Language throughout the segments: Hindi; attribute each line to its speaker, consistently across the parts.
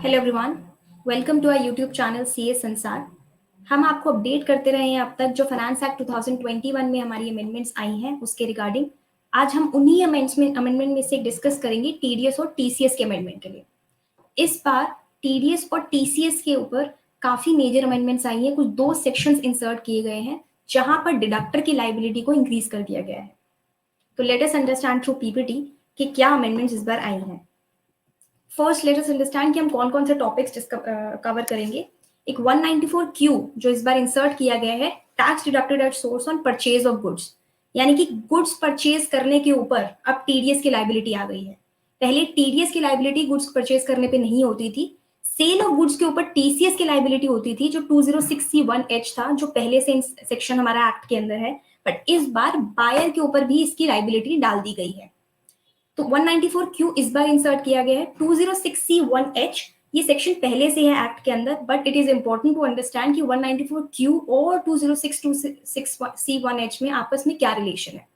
Speaker 1: Hello everyone, welcome to our YouTube channel CA Sansar. हम आपको अपडेट करते रहे हैं अब तक जो फाइनेंस एक्ट 2021 में हमारी अमेंडमेंट्स आई हैं उसके रिगार्डिंग। आज हम उन्हीं अमेंडमेंट में से डिस्कस करेंगे टीडीएस और टीसीएस के अमेंडमेंट के लिए। इस बार टीडीएस और टीसीएस के ऊपर काफी मेजर अमेंडमेंट्स आई हैं। कुछ दो सेक्शंस इंसर्ट किए गए हैं जहां पर डिडक्टर की लाइबिलिटी को इंक्रीज कर दिया गया है। तो late us understand through PPT कि क्या अमेंडमेंट्स इस बार आई हैं। फर्स्ट लेट अस अंडरस्टैंड कि हम कौन कौन से टॉपिक्स कवर करेंगे। एक 194Q जो इस बार इंसर्ट किया गया है, tax deducted at source on purchase of goods, यानी कि गुड्स परचेज करने के ऊपर अब टीडीएस की लाइबिलिटी आ गई है। पहले टीडीएस की लाइबिलिटी गुड्स परचेज करने पे नहीं होती थी, सेल ऑफ गुड्स के ऊपर टीसीएस की लाइबिलिटी होती थी जो 206C1H था, जो पहले से सेक्शन हमारा एक्ट के अंदर है। बट इस बार बायर के ऊपर भी इसकी लाइबिलिटी डाल दी गई है। तो 194Q इस बार इंसर्ट किया गया है। 206C1H ये सेक्शन पहले से है एक्ट के अंदर, but it is important to understand कि 194Q और 206C1H में आपस में क्या रिलेशन है,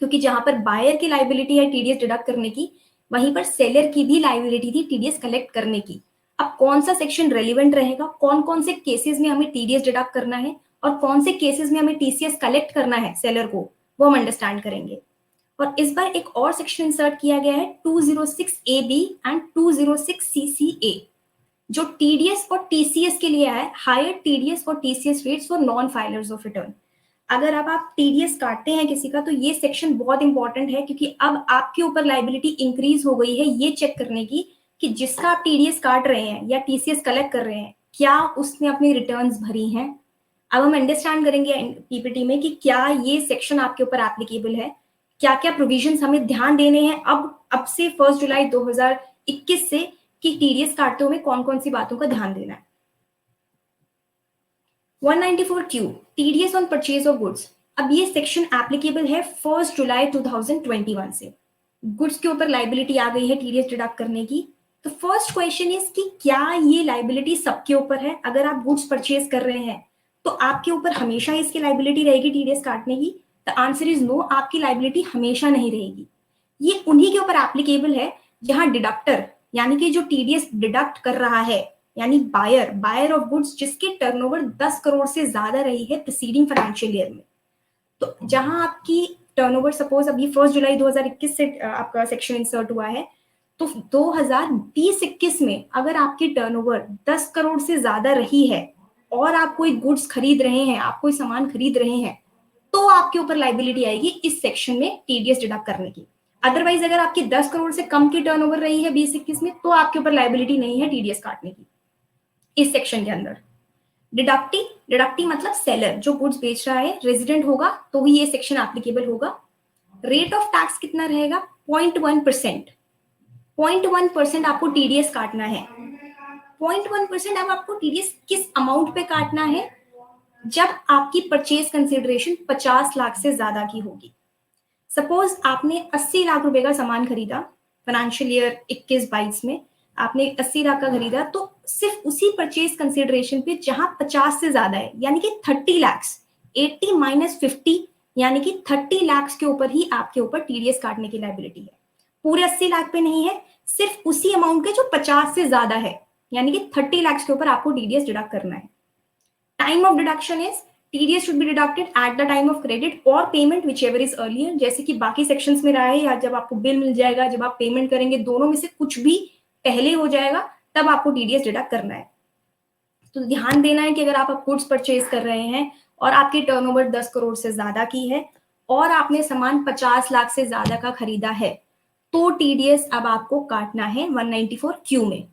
Speaker 1: क्योंकि जहां पर बायर की लाइबिलिटी है टीडीएस डिडक्ट करने की, वहीं पर सेलर की भी लाइबिलिटी थी टीडीएस कलेक्ट करने की। अब कौन सा सेक्शन रेलिवेंट रहेगा, कौन कौन से केसेस में हमें टीडीएस डिडक्ट करना है और कौन से केसेस में हमें टीसीएस कलेक्ट करना है सेलर को, वो हम अंडरस्टैंड करेंगे। और इस बार एक और सेक्शन इंसर्ट किया गया है 206AB एंड 206CCA, जो टीडीएस और टीसीएस के लिए है, हायर टीडीएस और TCS rates for non filers of return. अगर अब आप टीडीएस काटते हैं किसी का तो ये सेक्शन बहुत इंपॉर्टेंट है, क्योंकि अब आपके ऊपर लाइबिलिटी इंक्रीज हो गई है ये चेक करने की कि जिसका आप टीडीएस काट रहे हैं या टीसीएस कलेक्ट कर रहे हैं, क्या उसने अपनी रिटर्न्स भरी हैं। अब हम अंडरस्टैंड करेंगे पीपीटी में कि क्या ये सेक्शन आपके ऊपर एप्लीकेबल है, क्या क्या प्रोविजंस हमें ध्यान देने हैं अब से 1 जुलाई 2021 से, कि टीडीएस काटते हुए कौन कौन सी बातों का ध्यान देना है। 194Q TDS on purchase of goods. अब ये सेक्शन एप्लीकेबल है 1 जुलाई 2021 से। गुड्स के ऊपर लाइबिलिटी आ गई है टीडीएस डिडक्ट करने की। तो फर्स्ट क्वेश्चन इज कि क्या ये लाइबिलिटी सबके ऊपर है। अगर आप गुड्स परचेज कर रहे हैं तो आपके ऊपर हमेशा इसकी लाइबिलिटी रहेगी टीडीएस काटने की। द आंसर इज नो, आपकी लाइबिलिटी हमेशा नहीं रहेगी। ये उन्हीं के ऊपर एप्लीकेबल है जहां डिडक्टर यानी कि जो टीडीएस डिडक्ट कर रहा है, यानी बायर ऑफ गुड्स जिसकी टर्नओवर 10 करोड़ से ज्यादा रही है प्रीसीडिंग फाइनेंशियल ईयर में। तो जहां आपकी टर्नओवर सपोज अभी 1 जुलाई 2021 से आपका सेक्शन इंसर्ट हुआ है, तो 2020-21 में अगर आपकी टर्नओवर 10 करोड़ से ज्यादा रही है और आप कोई गुड्स खरीद रहे हैं, आप कोई सामान खरीद रहे हैं, तो आपके ऊपर लाइबिलिटी आएगी इस सेक्शन में टीडीएस डिडक्ट करने की। अदरवाइज अगर आपकी 10 करोड़ से कम की टर्नओवर रही है 20-21 में, तो आपके ऊपर लाइबिलिटी नहीं है टीडीएस काटने की इस सेक्शन के अंदर। डिडक्टी मतलब सेलर जो गुड्स बेच रहा है रेजिडेंट होगा तो ही ये सेक्शन एप्लीकेबल होगा। रेट ऑफ टैक्स कितना रहेगा, 0.1%। 0.1% आपको टीडीएस काटना है। 0.1% अब आपको टीडीएस किस अमाउंट पे काटना है, जब आपकी परचेज कंसिडरेशन 50 लाख से ज्यादा की होगी। सपोज आपने 80 लाख रुपए का सामान खरीदा फाइनेंशियल ईयर 21-22 में, आपने 80 लाख का खरीदा, तो सिर्फ उसी परचेज कंसिडरेशन पे जहां 50 से ज्यादा है यानी कि 30 लाख, 80 माइनस 50 यानी कि 30 लाख के ऊपर ही आपके ऊपर टीडीएस काटने की लाइबिलिटी है। पूरे 80 लाख पे नहीं है, सिर्फ उसी अमाउंट के जो 50 से ज्यादा है, यानी कि 30 लाख के ऊपर आपको टीडीएस डिडक्ट करना है। Time of deduction is TDS should be deducted at the time of credit or payment whichever is earlier, जैसे कि बाकी सेक्शंस में रहा है, या जब आपको बिल मिल जाएगा, जब आप पेमेंट करेंगे, दोनों में से कुछ भी पहले हो जाएगा तब आपको टीडीएस डिडक्ट करना है। तो ध्यान देना है कि अगर आप गुड्स परचेज कर रहे हैं और आपकी टर्नओवर 10 करोड़ से ज्यादा की है और आपने सामान 50 लाख से ज्यादा का खरीदा है, तो टीडीएस अब आपको काटना है 194Q में।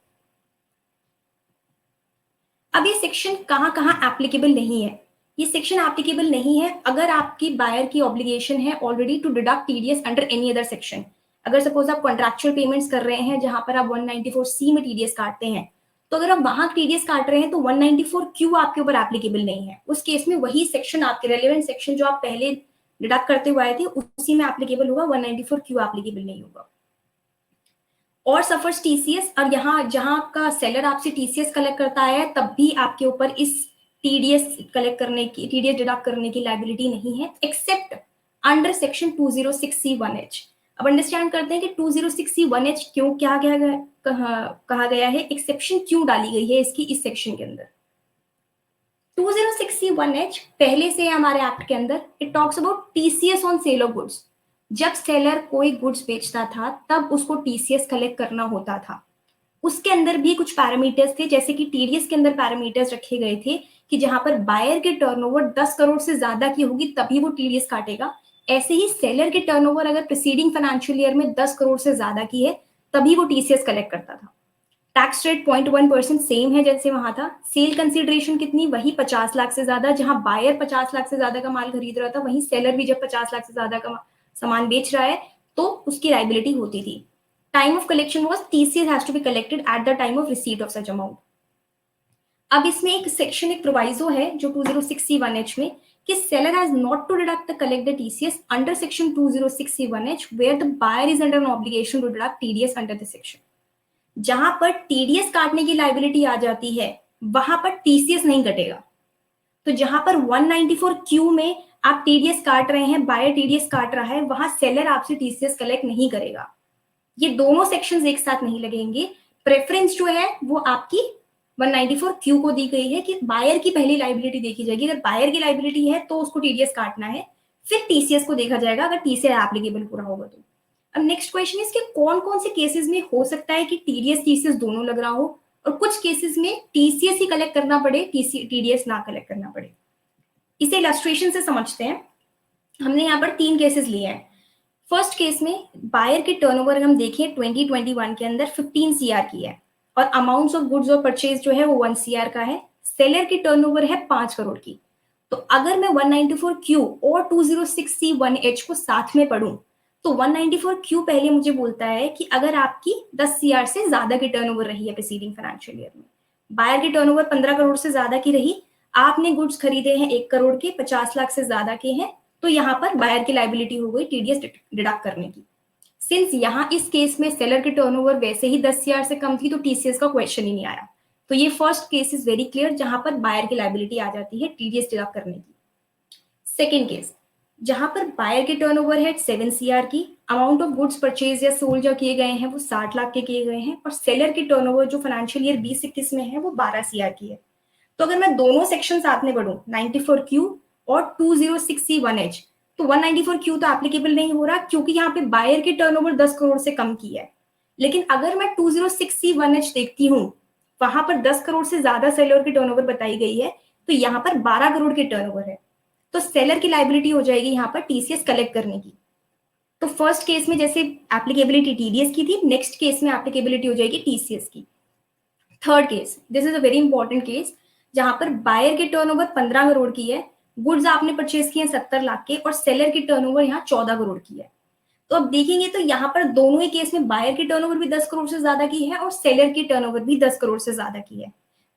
Speaker 1: अब ये सेक्शन कहां कहां एप्लीकेबल नहीं है। ये सेक्शन एप्लीकेबल नहीं है अगर आपकी बायर की ऑब्लिगेशन है already to deduct TDS under any other section. अगर सपोज आप कॉन्ट्रैक्चुअल पेमेंट्स कर रहे हैं जहां पर आप 194C में टीडीएस काटते हैं, तो अगर आप वहां टीडीएस काट रहे हैं तो 194Q आपके ऊपर एप्लीकेबल नहीं है। उस केस में वही सेक्शन, आपके रेलेवेंट सेक्शन जो आप पहले डिडक्ट करते हुए आए थे, उसी में एप्लीकेबल होगा, 194Q एप्लीकेबल नहीं होगा। और सफर्स टीसीएस, और यहाँ जहां आपका सेलर आपसे टीसीएस कलेक्ट करता है तब भी आपके ऊपर इस टीडीएस कलेक्ट करने की, टीडीएस डिडक्ट करने की लाइबिलिटी नहीं है, एक्सेप्ट अंडर सेक्शन 206C1H। अब अंडरस्टैंड करते हैं कि 206C1H क्यों क्या कहा गया है, एक्सेप्शन क्यों डाली गई है इसकी इस सेक्शन के अंदर। 206C1H पहले से है हमारे एक्ट के अंदर, it talks about TCS on sale of goods. जब सेलर कोई गुड्स बेचता था तब उसको टीसीएस कलेक्ट करना होता था। उसके अंदर भी कुछ पैरामीटर्स थे, जैसे कि टीडीएस के अंदर पैरामीटर्स रखे गए थे कि जहां पर बायर की टर्नओवर 10 करोड़ से ज्यादा की होगी तभी वो टीडीएस काटेगा। ऐसे ही सेलर की टर्नओवर अगर प्रीसीडिंग फाइनेंशियल ईयर में 10 करोड़ से ज्यादा की है तभी वो टीसीएस कलेक्ट करता था। टैक्स रेट 0.1% सेम है जैसे वहां था। सेल कंसिडरेशन कितनी, वही 50 लाख से ज्यादा। जहां बायर 50 लाख से ज्यादा का माल खरीद रहा था, वहीं सेलर भी जब 50 लाख से ज्यादा का सामान बेच रहा है तो उसकी लाइबिलिटी होती थी। Time of collection was TCS has to be collected at the time of receipt of such amount. अब इसमें एक सेक्शन, एक प्रोवाइजो है जो 206C1H में, कि seller has not to deduct the collect the TCS under section 206C1H where the buyer is under an obligation to deduct TDS under the section। जहां पर टीडीएस काटने की लाइबिलिटी आ जाती है वहां पर टीसीएस नहीं कटेगा। तो जहां पर 194Q में आप टीडीएस काट रहे हैं, बायर टीडीएस काट रहा है, वहां सेलर आपसे टीसीएस कलेक्ट नहीं करेगा। ये दोनों सेक्शंस एक साथ नहीं लगेंगे। प्रेफरेंस जो है वो आपकी 194Q को दी गई है कि बायर की पहली लाइबिलिटी देखी जाएगी। अगर बायर की लाइबिलिटी है तो उसको टीडीएस काटना है, फिर टीसीएस को देखा जाएगा अगर टीसीएस एप्लीकेबल पूरा होगा तो। अब नेक्स्ट क्वेश्चन इज कि कौन कौन से केसेस में हो सकता है कि टीडीएस टीसीएस दोनों लग रहा हो और कुछ केसेस में टीसीएस ही कलेक्ट करना पड़े, टीडीएस ना कलेक्ट करना पड़े। इसे इलस्ट्रेशन से समझते हैं। हमने यहाँ पर 3 केसेस लिए हैं। फर्स्ट केस में बायर की टर्नओवर हम देखें 2021 के अंदर 15 CR की है और अमाउंट्स ऑफ गुड्स और परचेज जो है वो 1 CR का है। सेलर की टर्नओवर है 5 करोड़ की। तो अगर मैं 194Q और 206C1H को साथ में पढ़ूं तो 194Q पहले मुझे बोलता है कि अगर आपकी 10 CR से ज्यादा की टर्नओवर रही है प्रीसीडिंग फाइनेंशियल ईयर में, बायर की टर्नओवर 15 करोड़ से ज्यादा की रही, आपने गुड्स खरीदे हैं 1 करोड़ के, 50 लाख से ज्यादा के हैं, तो यहाँ पर बायर की लाइबिलिटी हो गई टीडीएस डिडक्ट करने की। सिंस यहाँ इस केस में सेलर की टर्नओवर वैसे ही 10 CR से कम थी तो टीसीएस का क्वेश्चन ही नहीं आया। तो ये first case is very clear जहां पर बायर की लाइबिलिटी आ जाती है टीडीएस डिडक्ट करने की। सेकेंड केस जहां पर बायर की टर्नओवर है 7 CR की, अमाउंट ऑफ गुड्स परचेज या सोल्ड जो किए गए हैं वो 60 लाख के किए गए हैं और सेलर की टर्नओवर जो फाइनेंशियल ईयर 2021 में है वो 12 CR की है। तो अगर मैं दोनों सेक्शन साथ में पढ़ूं 94Q और 206C1H तो 194Q तो एप्लीकेबल नहीं हो रहा क्योंकि यहाँ पे बायर की टर्नओवर 10 करोड़ से कम की है। लेकिन अगर मैं 206C1H देखती हूँ वहां पर 10 करोड़ से ज्यादा सेलर की टर्नओवर बताई गई है तो यहाँ पर 12 करोड़ की टर्नओवर है, तो सेलर की लाइबिलिटी हो जाएगी यहाँ पर टीसीएस कलेक्ट करने की। तो फर्स्ट केस में जैसे एप्लीकेबिलिटी टीडीएस की थी, नेक्स्ट केस में एप्लीकेबिलिटी हो जाएगी टीसीएस की। Third case, this is a very important case, जहां पर बायर की टर्नओवर 15 करोड़ की है, गुड्स आपने परचेज किए 70 लाख के और सेलर की टर्नओवर यहाँ 14 करोड़ की है। तो अब देखेंगे तो यहाँ पर दोनों ही केस में बायर की टर्नओवर भी 10 करोड़ से ज्यादा की है और सेलर की टर्नओवर भी 10 करोड़ से ज्यादा की है।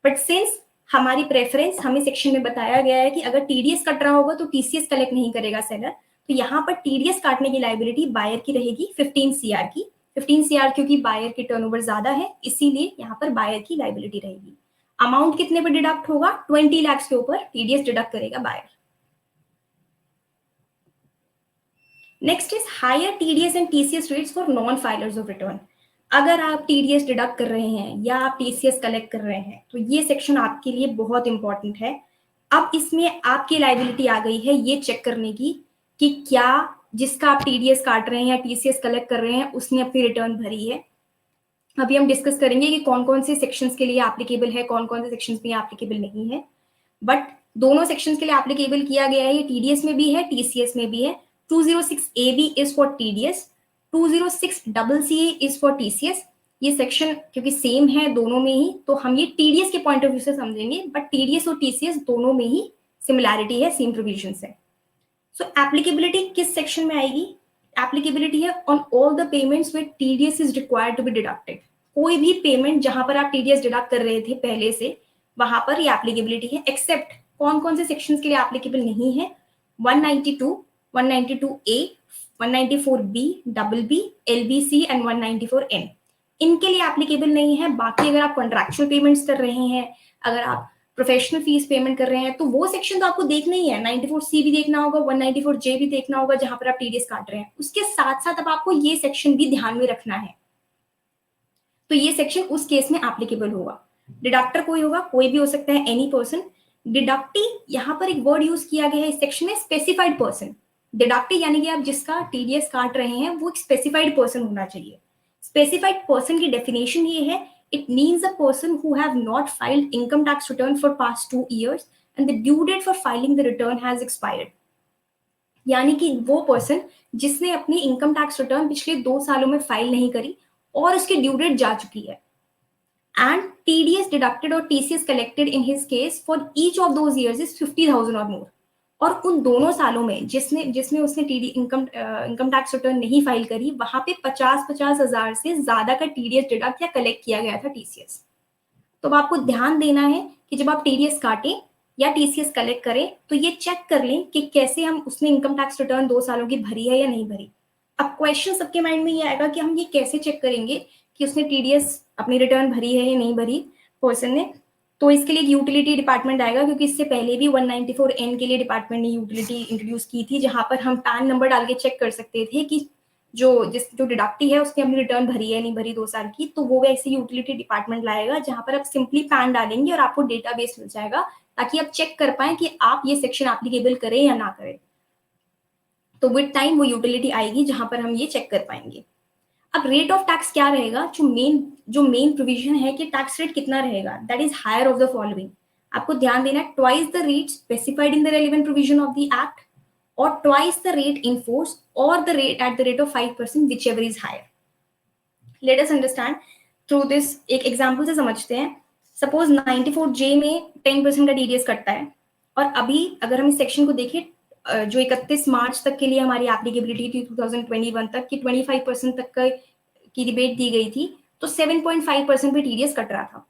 Speaker 1: बट सिंस हमारी प्रेफरेंस हमें सेक्शन में बताया गया है कि अगर टीडीएस कट रहा होगा तो टीसीएस कलेक्ट नहीं करेगा सेलर, तो यहाँ पर टीडीएस काटने की लाइबिलिटी बायर की रहेगी 15 CR की। 15 CR क्योंकि बायर की टर्नओवर ज्यादा है इसीलिए यहाँ पर बायर की लाइबिलिटी रहेगी। अमाउंट कितने पर डिडक्ट होगा, 20 लाख के ऊपर टीडीएस डिडक्ट करेगा buyer. Next is higher TDS and TCS rates for non filers of return. अगर आप टीडीएस डिडक्ट कर रहे हैं या आप टीसीएस कलेक्ट कर रहे हैं तो ये सेक्शन आपके लिए बहुत इंपॉर्टेंट है। अब इसमें आपकी लाइबिलिटी आ गई है ये चेक करने की कि क्या जिसका आप टीडीएस काट रहे हैं या टीसीएस कलेक्ट कर रहे हैं उसने अपनी रिटर्न भरी है। अभी हम डिस्कस करेंगे कि कौन कौन से सेक्शंस के लिए एप्लीकेबल है, कौन कौन से सेक्शंस में एप्लीकेबल नहीं है। बट दोनों सेक्शंस के लिए एप्लीकेबल किया गया है, ये टीडीएस में भी है टीसीएस में भी है। 206AB is for TDS, 206CCA is for TCS। ये सेक्शन क्योंकि सेम है दोनों में ही तो हम ये टीडीएस के पॉइंट ऑफ व्यू से समझेंगे, बट टीडीएस और टीसीएस दोनों में ही सिमिलैरिटी है, सेम प्रोविजन है। सो एप्लीकेबिलिटी किस सेक्शन में आएगी, एप्लीकेबिलिटी है on all the payments with TDS is required to be deducted. कोई भी पेमेंट जहां पर आप टीडीएस डिडक्ट कर रहे थे पहले से वहां पर ये एप्लीकेबिलिटी है। एक्सेप्ट कौन कौन से सेक्शंस के लिए एप्लीकेबल नहीं है, 192, 192A, 194B, BB, LBC and 194N इनके लिए एप्लीकेबल नहीं है। बाकी अगर आप कॉन्ट्रैक्चुअल पेमेंट्स कर रहे हैं, अगर आप प्रोफेशनल फीस पेमेंट कर रहे हैं, तो वो सेक्शन तो आपको देखना ही है, 94C भी देखना होगा, 194J भी देखना होगा, जहां पर आप टीडीएस काट रहे हैं। उसके साथ साथ अब आपको ये सेक्शन भी ध्यान में रखना है, तो ये सेक्शन उस केस में एप्लीकेबल होगा। डिडक्टर कोई होगा, कोई भी हो सकता है, एनी पर्सन। डिडक्टी, यहाँ पर एक वर्ड यूज किया गया है इस सेक्शन में, स्पेसिफाइड पर्सन। डिडक्टी यानी कि आप जिसका टीडीएस काट रहे हैं वो एक स्पेसिफाइड पर्सन होना चाहिए। स्पेसिफाइड पर्सन की डेफिनेशन ये है, it means a person who have not filed income tax return for past 2 years and the due date for filing the return has expired। यानी कि वो पर्सन जिसने अपनी इनकम टैक्स रिटर्न पिछले 2 सालों में फाइल नहीं करी और उसकी ड्यू डेट जा चुकी है, and TDS deducted or TCS collected in his case for each of those years is 50,000 or more। और उन दोनों सालों में जिसमें उसने इनकम टैक्स रिटर्न नहीं फाइल करी, वहां पे 50 हजार से ज्यादा का टीडीएस डिडक्ट या कलेक्ट किया गया था टीसीएस। तो अब आपको ध्यान देना है कि जब आप टीडीएस काटें या टीसीएस कलेक्ट करें तो ये चेक कर लें कि कैसे हम उसने इनकम टैक्स रिटर्न 2 सालों की भरी है या नहीं भरी। अब क्वेश्चन सबके माइंड में ये आएगा कि हम ये कैसे चेक करेंगे कि उसने टीडीएस अपनी रिटर्न भरी है या नहीं भरी पर्सन ने। तो इसके लिए यूटिलिटी डिपार्टमेंट आएगा, क्योंकि इससे पहले भी 194N के लिए डिपार्टमेंट ने यूटिलिटी इंट्रोड्यूस की थी, जहां पर हम पैन नंबर डाल के चेक कर सकते थे कि जो डिडक्टी है उसने अपनी रिटर्न भरी है नहीं भरी 2 साल की। तो वो वैसे यूटिलिटी डिपार्टमेंट लाएगा, जहां पर आप सिंपली पैन डालेंगे और आपको डेटाबेस मिल जाएगा, ताकि आप चेक कर पाए कि आप ये सेक्शन एप्लीकेबल करें या ना करें। तो विद टाइम वो यूटिलिटी आएगी जहां पर हम ये चेक कर पाएंगे। अब रेट ऑफ टैक्स क्या रहेगा, जो मेन प्रोविजन है कि टैक्स रेट कितना रहेगा, that is higher of the following. आपको ध्यान देना है, twice the rate specified in the relevant provision of the act, और twice the rate in force, और the rate at the rate of 5%, whichever is higher. Let us understand through this, एक एग्जाम्पल से समझते हैं। सपोज 94J में 10% का टीडीएस कटता है, और अभी अगर हम इस सेक्शन को देखें, जो 31 मार्च तक के लिए हमारी एप्लीकेबिलिटी थी 2021 तक की 25% तक की रिबेट दी गई थी, तो 7.5% पे टीडीएस कट रहा था।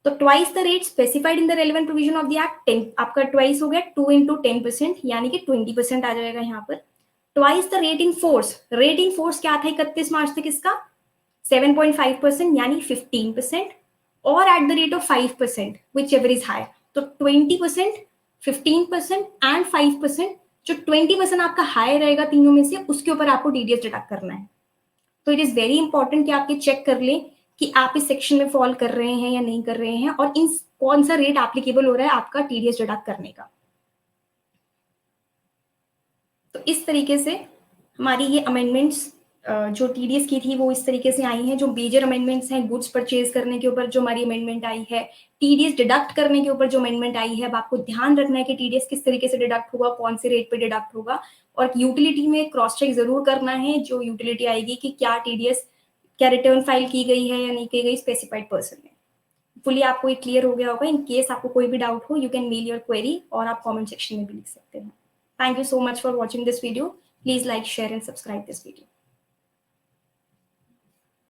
Speaker 1: तो twice the rate specified in the relevant provision of the act, 10 आपका ट्वाइस हो गया, 2 into 10%, यानी कि 20% आ जाएगा यहाँ पर। Twice the rate in force, rate in force क्या था 31 मार्च तक इसका 7.5%, यानी 15%, और at the rate of 5%, whichever is higher. तो 20%, 15% एंड 5%, जो 20% आपका हाई रहेगा तीनों में से, उसके ऊपर आपको टीडीएस डिडक्ट करना है। तो इट इज वेरी इंपॉर्टेंट कि आप ये चेक कर लें कि आप इस सेक्शन में फॉल कर रहे हैं या नहीं कर रहे हैं, और इन कौन सा रेट एप्लीकेबल हो रहा है आपका टीडीएस डिडक्ट करने का। तो इस तरीके से हमारी ये अमेंडमेंट्स जो टीडीएस की थी वो इस तरीके से आई हैं। जो मेजर अमेंडमेंट्स हैं, गुड्स परचेज करने के ऊपर जो हमारी अमेंडमेंट आई है, टीडीएस डिडक्ट करने के ऊपर जो अमेंडमेंट आई है, अब आपको ध्यान रखना है कि टीडीएस किस तरीके से डिडक्ट होगा, कौन से रेट पे डिडक्ट होगा, और यूटिलिटी में क्रॉस चेक जरूर करना है जो यूटिलिटी आएगी कि क्या टीडीएस, क्या रिटर्न फाइल की गई है या नहीं की गई स्पेसिफाइड पर्सन ने। फुली आपको ये क्लियर हो गया होगा। इन केस आपको कोई भी डाउट हो, you can mail your query, और आप कमेंट सेक्शन में भी लिख सकते हैं। Thank you so much for watching this video. Please like, share and subscribe this video.